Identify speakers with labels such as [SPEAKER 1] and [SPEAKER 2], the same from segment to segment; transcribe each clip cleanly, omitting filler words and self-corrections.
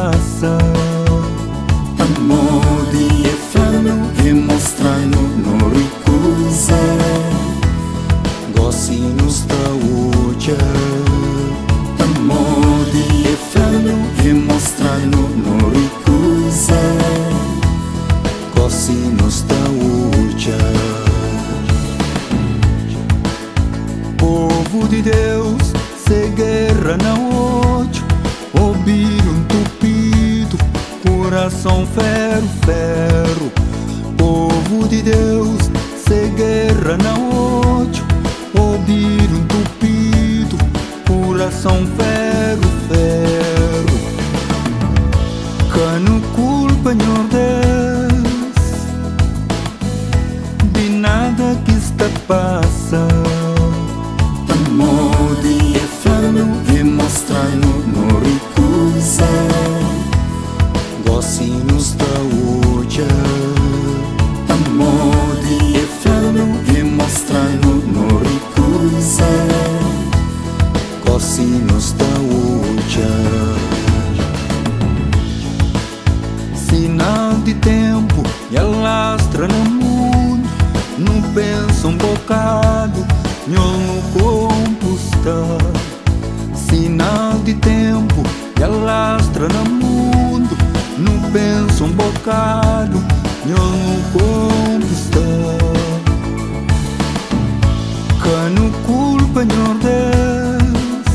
[SPEAKER 1] passa.
[SPEAKER 2] Amodi e fanno e mostrano non ricusa. Gossi non sta uccia. Amodi e fanno e mostrano non ricusa. Gossi non sta uccia.
[SPEAKER 1] Povo de Deus, se guerra na ódio, ouviram tupido, coração ferro, ferro. Povo de Deus, se guerra na ódio, ouviram tupido, coração ferro, ferro. Cano culpa, Senhor Deus, de nada que está passando.
[SPEAKER 2] Amodi e fanno e mostrano non ricusa. Gossi non sta uccia. Amodi e fanno e mostrano non ricusa. Gossi non sta uccia.
[SPEAKER 1] Sinal de tempo e alastra no mundo. Não pensa um bocado, no composta. Sinal de tempo e alastra no mundo. Não pensa um bocado, no composta. Cano culpa, Senhor Deus,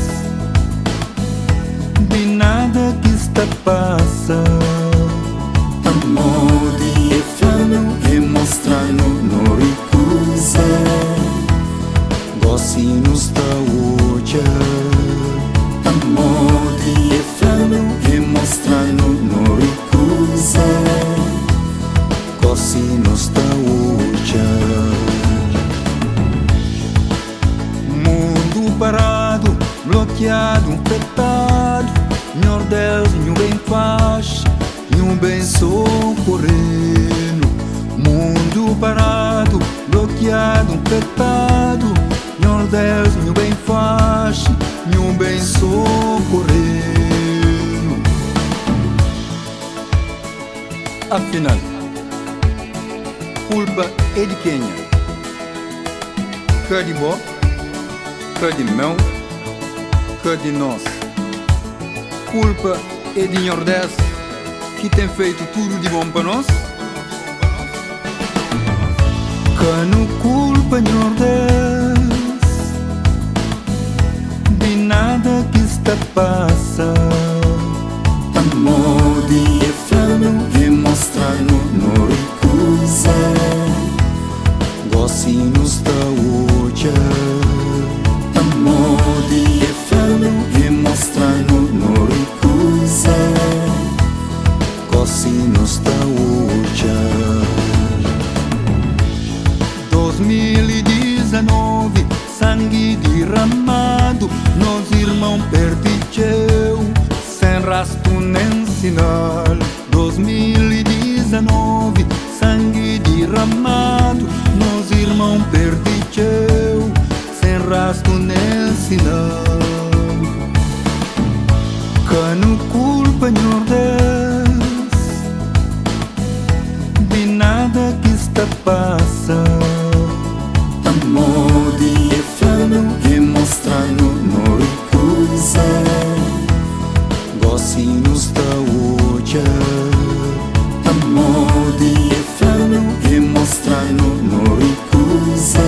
[SPEAKER 1] de nada que está passando.
[SPEAKER 2] Amodi e fanno e mostrano non ricusa. Gossi non sta uccia. Amodi e fanno e mostrano non ricusa. Gossi non sta uccia.
[SPEAKER 1] Mundo parado, bloqueado, apertado. Senhor Deus, nenhum bem faz, nenhum bem socorrendo. Mundo parado, bloqueado, apertado. Senhor Deus, nenhum bem faz, nenhum bem socorrendo. Afinal, culpa é de quem? Que de bom, que de meu, que de nós. Culpa é de Senhor Deus, que tem feito tudo de bom para nós. Cano culpa, Senhor Deus, de nada que está passando.
[SPEAKER 2] Amodi e fanno e mostrano non ricusa. Gossi non sta uccia. Amodi e fanno e mostrano non ricusa. Gossi non sta uccia.
[SPEAKER 1] 2019, sangue derramado, nós irmão perdicheu, sem rastro nem sinal. 2019, sangue derramado, nós irmão perdicheu, sem rastro nem sinal. Cano culpa, Senhor Deus, de nada que está passando.
[SPEAKER 2] Amodi e fanno e mostrano non ricusa. Gossi non sta uccia. Amodi e fanno e mostrano non ricusa.